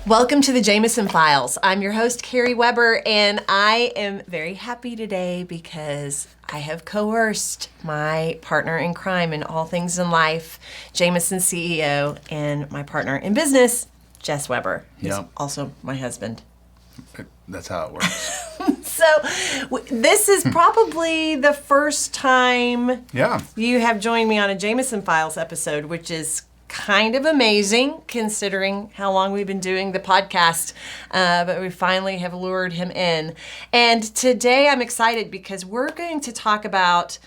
Welcome to the Jameson Files. I'm your host, Carrie Webber, and I am very happy today because I have coerced my partner in crime in all things in life, Jameson CEO, and my partner in business, Jess Webber, who's also my husband. That's how it works. So this is probably the first time you have joined me on a Jameson Files episode, which is kind of amazing considering how long we've been doing the podcast, but we finally have lured him in. And today I'm excited because we're going to talk about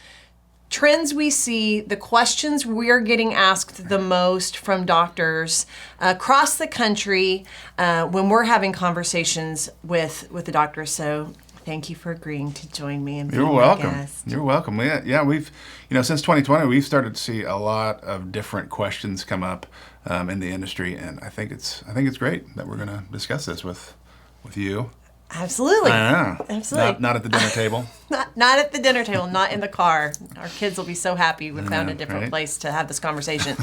trends we see, the questions we're getting asked the most from doctors across the country when we're having conversations with the doctors. So thank you for agreeing to join me and being my guest. You're welcome. We've, since 2020, we've started to see a lot of different questions come up in the industry, and I think it's great that we're going to discuss this with you. Absolutely. I know. Absolutely. Not at the dinner table. Not at the dinner table, not in the car. Our kids will be so happy we found a different place to have this conversation.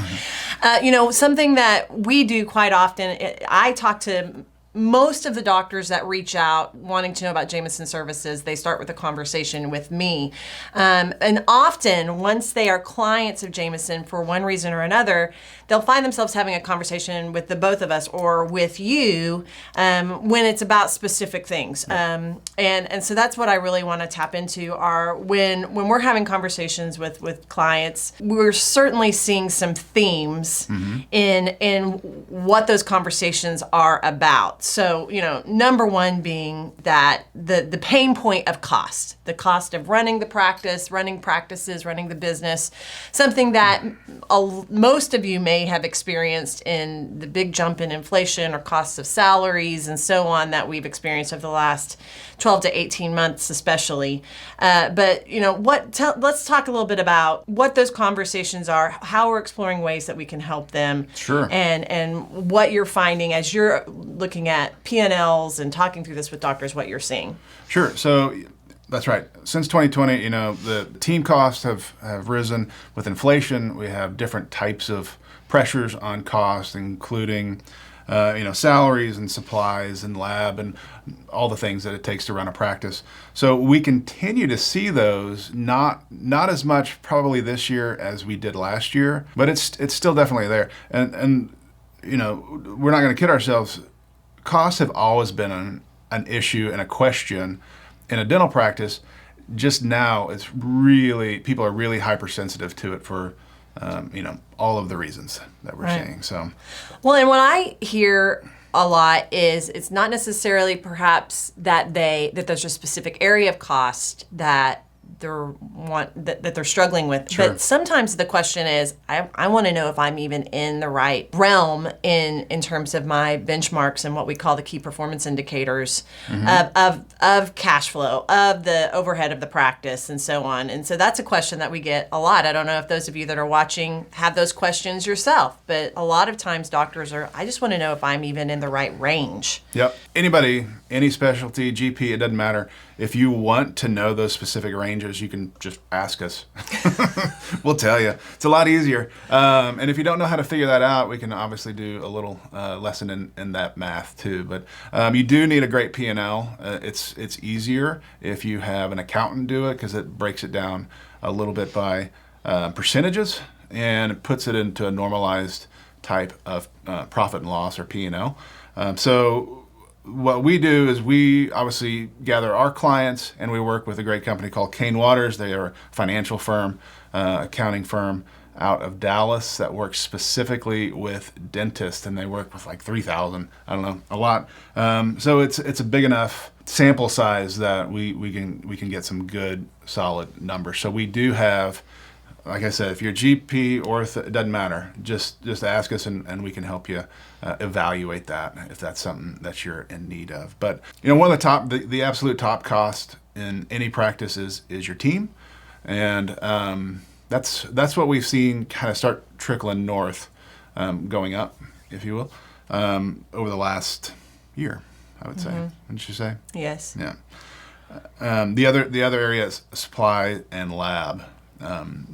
Something that we do quite often, I talk to most of the doctors that reach out wanting to know about Jameson services, they start with a conversation with me. And often, once they are clients of Jameson for one reason or another, they'll find themselves having a conversation with the both of us or with you when it's about specific things. And so that's what I really want to tap into are when we're having conversations with clients, we're certainly seeing some themes in what those conversations are about. So, number one being that the pain point of cost, the cost of running the practice, running practices, running the business, something that most of you may have experienced in the big jump in inflation or costs of salaries and so on that we've experienced over the last 12 to 18 months especially. But let's talk a little bit about what those conversations are, how we're exploring ways that we can help them. Sure. And what you're finding as you're looking at P&Ls and talking through this with doctors, what you're seeing. Sure. So that's right. Since 2020, the team costs have risen with inflation. We have different types of pressures on cost, including salaries and supplies and lab and all the things that it takes to run a practice. So we continue to see those, not as much probably this year as we did last year, but it's still definitely there. And we're not going to kid ourselves. Costs have always been an issue and a question in a dental practice. Just now, people are really hypersensitive to it for all of the reasons that we're seeing. So, well, and what I hear a lot is it's not necessarily perhaps that there's a specific area of cost that they're struggling with. Sure. But sometimes the question is, I want to know if I'm even in the right realm in terms of my benchmarks and what we call the key performance indicators of cash flow, of the overhead of the practice, and so on. And so that's a question that we get a lot. I don't know if those of you that are watching have those questions yourself, but a lot of times doctors I just want to know if I'm even in the right range. Yep. Anybody, any specialty, GP, it doesn't matter. If you want to know those specific ranges, you can just ask us. We'll tell you. It's a lot easier. And if you don't know how to figure that out, we can obviously do a little lesson in that math too. But you do need a great P&L. It's easier if you have an accountant do it because it breaks it down a little bit by percentages and it puts it into a normalized type of profit and loss or P&L. So what we do is we obviously gather our clients and we work with a great company called Kane Waters. They are a financial firm, accounting firm out of Dallas that works specifically with dentists, and they work with like 3,000, I don't know, a lot. So it's a big enough sample size that we can get some good solid numbers. So we do have, like I said, if you're GP or it doesn't matter, just ask us and we can help you evaluate that if that's something that you're in need of. But one of the absolute top cost in any practice is your team, and that's what we've seen kind of start trickling north, going up, if you will, over the last year, I would say. Wouldn't you say? Yes. Yeah. The other area is supply and lab.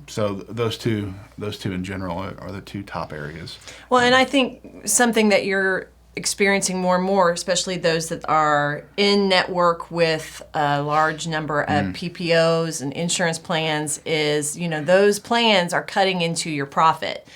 So those two in general are the two top areas. Well, and I think something that you're experiencing more and more, especially those that are in network with a large number of PPOs and insurance plans, is, those plans are cutting into your profit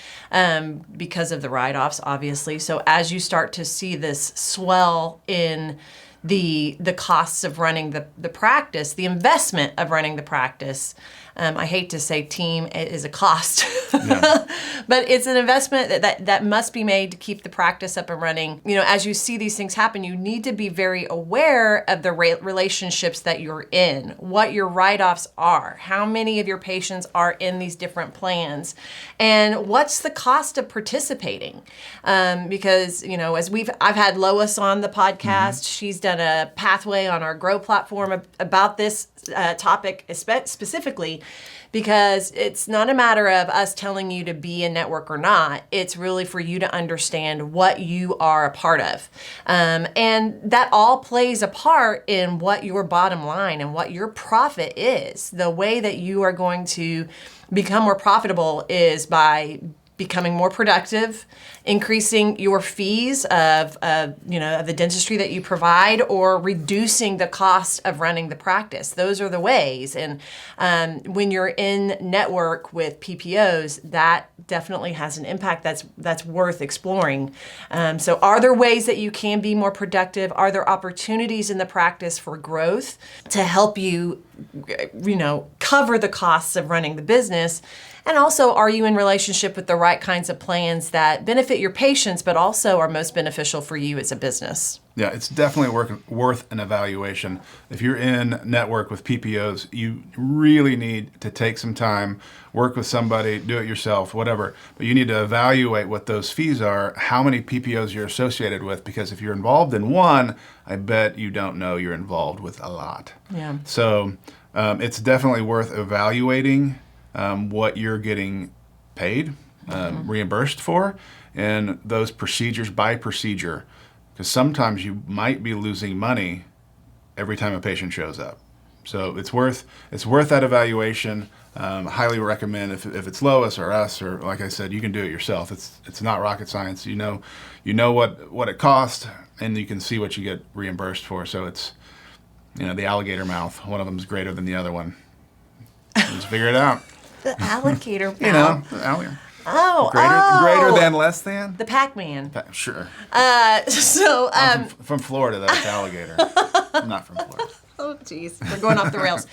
because of the write-offs, obviously. So as you start to see this swell in the costs of running the practice, the investment of running the practice, I hate to say team is a cost, but it's an investment that must be made to keep the practice up and running. As you see these things happen, you need to be very aware of the relationships that you're in, what your write-offs are, how many of your patients are in these different plans, and what's the cost of participating. Because, I've had Lois on the podcast. She's done a pathway on our Grow platform about this topic specifically, because it's not a matter of us telling you to be in network or not. It's really for you to understand what you are a part of. And that all plays a part in what your bottom line and what your profit is. The way that you are going to become more profitable is by becoming more productive, increasing your fees of the dentistry that you provide, or reducing the cost of running the practice. Those are the ways. And when you're in network with PPOs, that definitely has an impact that's worth exploring. So are there ways that you can be more productive? Are there opportunities in the practice for growth to help you, cover the costs of running the business? And also, are you in relationship with the right kinds of plans that benefit your patients, but also are most beneficial for you as a business? Yeah, it's definitely worth an evaluation. If you're in network with PPOs, you really need to take some time, work with somebody, do it yourself, whatever. But you need to evaluate what those fees are, how many PPOs you're associated with, because if you're involved in one, I bet you don't know you're involved with a lot. Yeah. So it's definitely worth evaluating what you're getting paid, reimbursed for, and those procedures by procedure. Because sometimes you might be losing money every time a patient shows up. So it's worth that evaluation. Highly recommend if it's Lois or us, or like I said, you can do it yourself. It's not rocket science. You know what it costs, and you can see what you get reimbursed for. So it's the alligator mouth. One of them is greater than the other one. Just figure it out. The alligator mouth. The alligator. Oh, Greater than, less than? The Pac-Man. Sure. So I'm from Florida, that's alligator. I'm not from Florida. Oh, geez. We're going off the rails.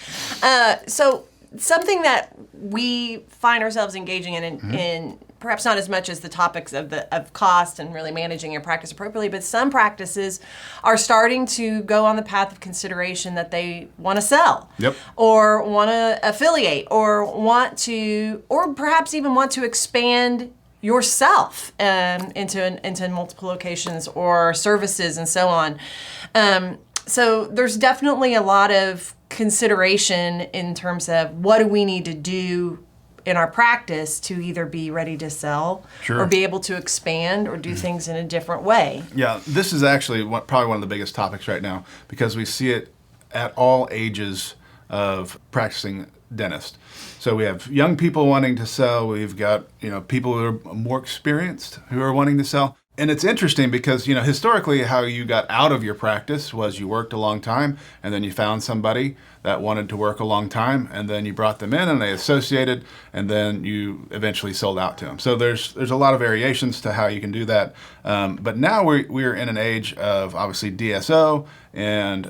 So something that we find ourselves engaging in perhaps not as much as the topics of cost and really managing your practice appropriately, but some practices are starting to go on the path of consideration that they want to sell, or want to affiliate, or perhaps even want to expand yourself into multiple locations or services and so on. So there's definitely a lot of consideration in terms of what do we need to do in our practice to either be ready to sell, or be able to expand, or do things in a different way. Yeah, this is actually probably one of the biggest topics right now, because we see it at all ages of practicing dentist. So we have young people wanting to sell. We've got people who are more experienced who are wanting to sell. And it's interesting because, historically how you got out of your practice was you worked a long time, and then you found somebody that wanted to work a long time, and then you brought them in and they associated, and then you eventually sold out to them. So there's a lot of variations to how you can do that. But now we're in an age of obviously DSO and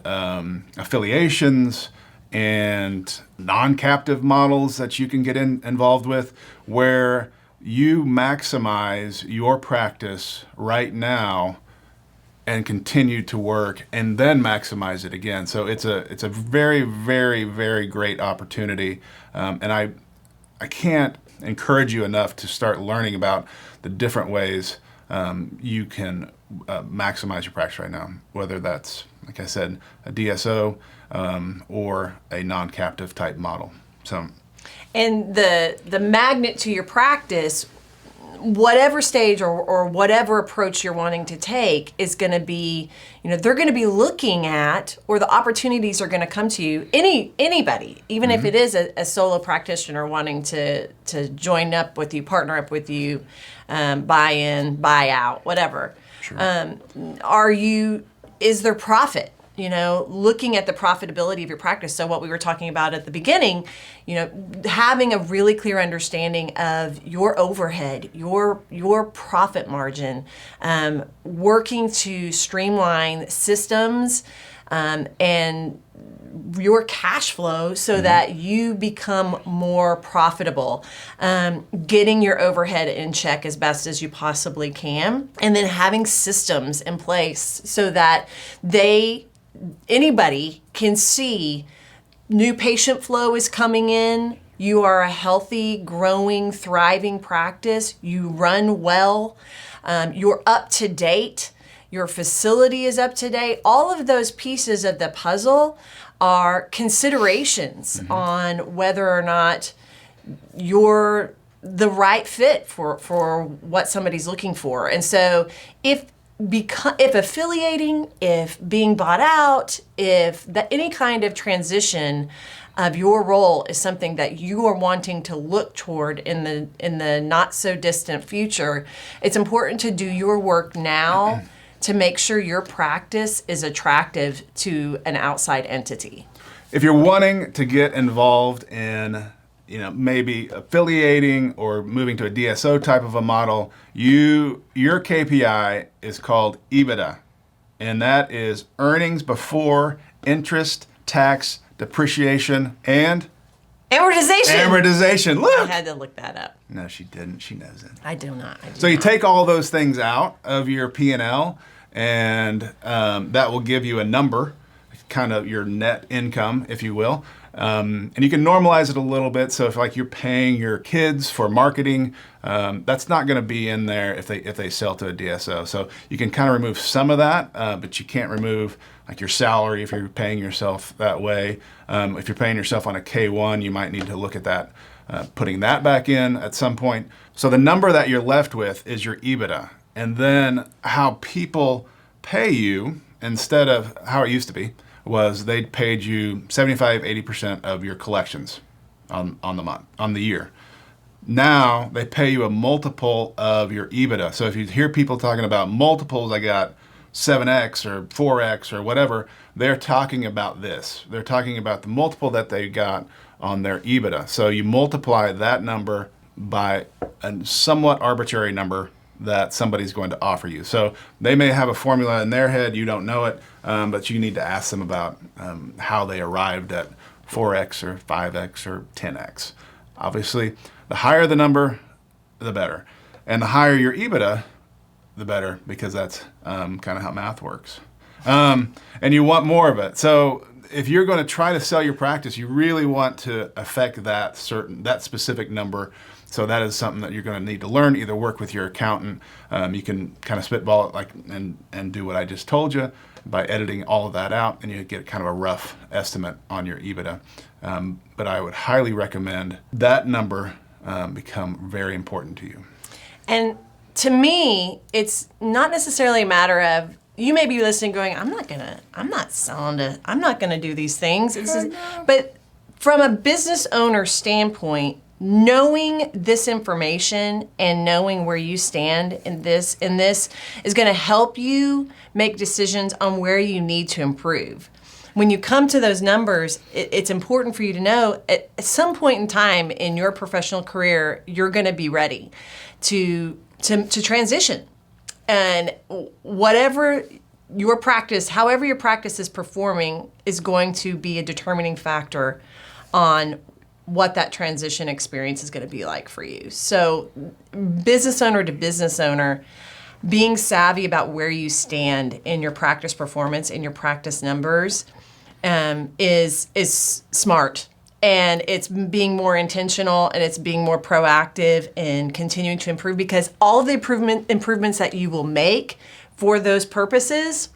affiliations and non-captive models that you can get involved with, where you maximize your practice right now and continue to work and then maximize it again. So it's a very, very, very great opportunity. And I can't encourage you enough to start learning about the different ways you can maximize your practice right now, whether that's, like I said, a DSO or a non-captive type model. So. And the magnet to your practice, whatever stage or whatever approach you're wanting to take, is going to be, they're going to be looking at, or the opportunities are going to come to you. Anybody, even if it is a solo practitioner wanting to join up with you, partner up with you, buy in, buy out, whatever. Sure. Is there profit? Looking at the profitability of your practice. So what we were talking about at the beginning, having a really clear understanding of your overhead, your profit margin, working to streamline systems, and your cash flow so that you become more profitable, getting your overhead in check as best as you possibly can, and then having systems in place so that anybody can see new patient flow is coming in. You are a healthy, growing, thriving practice. You run well. You're up to date. Your facility is up to date. All of those pieces of the puzzle are considerations on whether or not you're the right fit for what somebody's looking for. And so if affiliating, if being bought out, if any kind of transition of your role is something that you are wanting to look toward in the not so distant future, it's important to do your work now to make sure your practice is attractive to an outside entity. If you're wanting to get involved in, maybe affiliating or moving to a DSO type of a model, your KPI is called EBITDA, and that is earnings before interest, tax, depreciation, and amortization. Look! I had to look that up. No, she didn't. She knows it. I do not. So you take all those things out of your P&L, and that will give you a number, kind of your net income, if you will. And you can normalize it a little bit. So if you're paying your kids for marketing, that's not going to be in there if they sell to a DSO. So you can kind of remove some of that, but you can't remove your salary if you're paying yourself that way. If you're paying yourself on a K1, you might need to look at that, putting that back in at some point. So the number that you're left with is your EBITDA. And then how people pay you, instead of how it used to be, was they paid you 75-80% of your collections on the month, on the year. Now they pay you a multiple of your EBITDA. So if you hear people talking about multiples, I got 7x or 4x or whatever, they're talking about this. They're talking about the multiple that they got on their EBITDA. So you multiply that number by a somewhat arbitrary number that somebody's going to offer you. So they may have a formula in their head, you don't know it, but you need to ask them about how they arrived at 4x or 5x or 10x. Obviously, the higher the number, the better. And the higher your EBITDA, the better, because that's kind of how math works. And you want more of it. So if you're going to try to sell your practice, you really want to affect that specific number. So that is something that you're going to need to learn. Either work with your accountant. You can kind of spitball it and do what I just told you by editing all of that out, and you get kind of a rough estimate on your EBITDA. But I would highly recommend that number become very important to you. And to me, it's not necessarily a matter of, you may be listening going, I'm not gonna do these things. But from a business owner standpoint, knowing this information and knowing where you stand in this is going to help you make decisions on where you need to improve. When you come to those numbers, it's important for you to know at some point in time in your professional career, you're going to be ready to transition. And however your practice is performing is going to be a determining factor on what that transition experience is going to be like for you. So business owner to business owner, being savvy about where you stand in your practice performance, in your practice numbers, is smart. And it's being more intentional, and it's being more proactive in continuing to improve, because all of the improvements that you will make for those purposes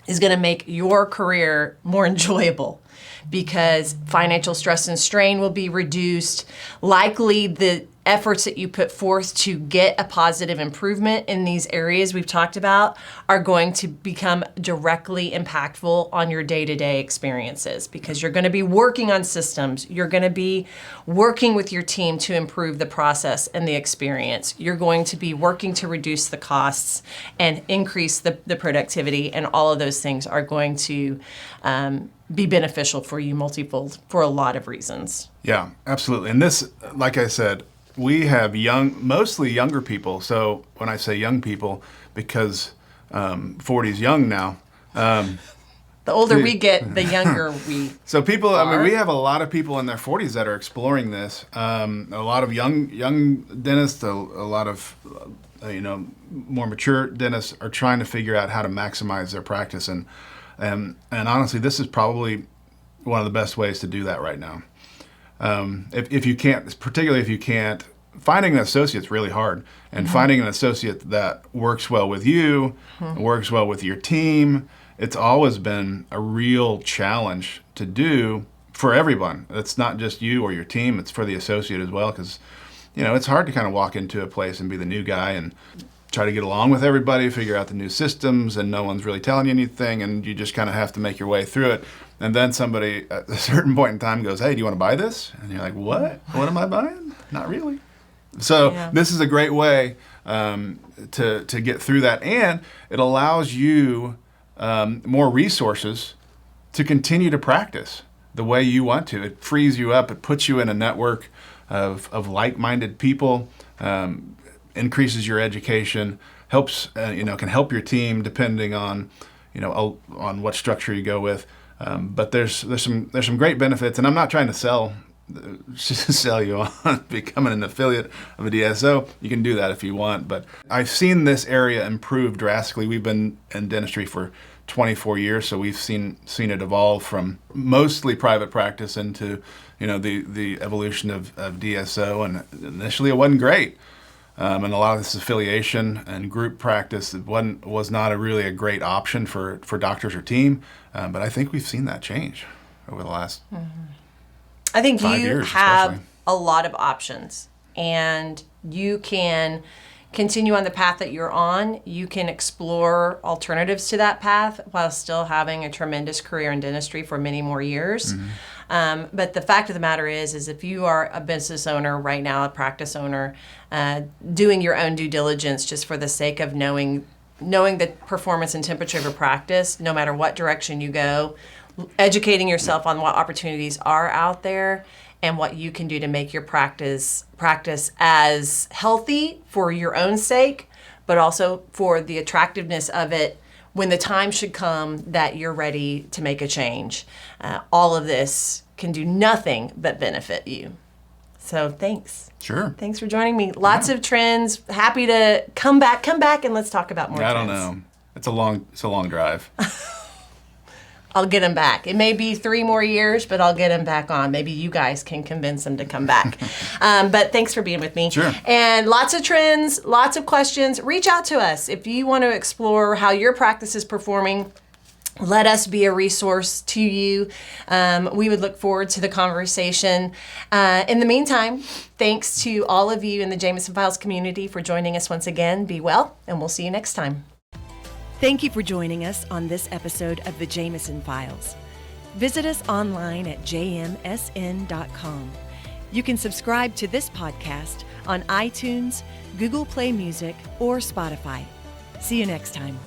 is going to make your career more enjoyable, because financial stress and strain will be reduced. Likely the efforts that you put forth to get a positive improvement in these areas we've talked about are going to become directly impactful on your day-to-day experiences, because you're going to be working on systems. You're going to be working with your team to improve the process and the experience. You're going to be working to reduce the costs and increase the productivity, and all of those things are going to be beneficial for you multifold for a lot of reasons. Yeah, absolutely. And this, like I said, we have mostly younger people. So when I say young people, because 40 is young now. The older we get, the younger we So people, are. I mean, we have a lot of people in their 40s that are exploring this. A lot of young dentists, a lot of more mature dentists are trying to figure out how to maximize their practice. And honestly, this is probably one of the best ways to do that right now. If you can't, particularly if you can't, finding an associate's really hard. And finding an associate that works well with you, works well with your team, it's always been a real challenge to do for everyone. It's not just you or your team, it's for the associate as well, because it's hard to kind of walk into a place and be the new guy and try to get along with everybody, figure out the new systems, and no one's really telling you anything, and you just kind of have to make your way through it. And then somebody at a certain point in time goes, "Hey, do you want to buy this?" And you're like, "What? What am I buying? Not really." So This is a great way to get through that, and it allows you more resources to continue to practice the way you want to. It frees you up. It puts you in a network of like-minded people. Increases your education, helps can help your team depending on on what structure you go with. But there's some great benefits, and I'm not trying to sell you on becoming an affiliate of a DSO. You can do that if you want, but I've seen this area improve drastically. We've been in dentistry for 24 years, so we've seen it evolve from mostly private practice into the evolution of DSO, and initially it wasn't great. And a lot of this affiliation and group practice was not really a great option for doctors or team. But I think we've seen that change over the last I think 5 you years, have especially. a lot of options, and you can continue on the path that you're on. You can explore alternatives to that path while still having a tremendous career in dentistry for many more years. But the fact of the matter is if you are a business owner right now, a practice owner, doing your own due diligence just for the sake of knowing the performance and temperature of your practice, no matter what direction you go, educating yourself on what opportunities are out there and what you can do to make your practice as healthy for your own sake, but also for the attractiveness of it when the time should come that you're ready to make a change. All of this can do nothing but benefit you. So thanks. Sure. Thanks for joining me. Lots of trends. Happy to come back and let's talk about more trends. I don't know. It's a long drive. I'll get him back. It may be 3 more years, but I'll get him back on. Maybe you guys can convince him to come back. But thanks for being with me. Sure. And lots of trends, lots of questions. Reach out to us if you want to explore how your practice is performing. Let us be a resource to you. We would look forward to the conversation. In the meantime, thanks to all of you in the Jameson Files community for joining us once again. Be well, and we'll see you next time. Thank you for joining us on this episode of the Jameson Files. Visit us online at jmsn.com. You can subscribe to this podcast on iTunes, Google Play Music, or Spotify. See you next time.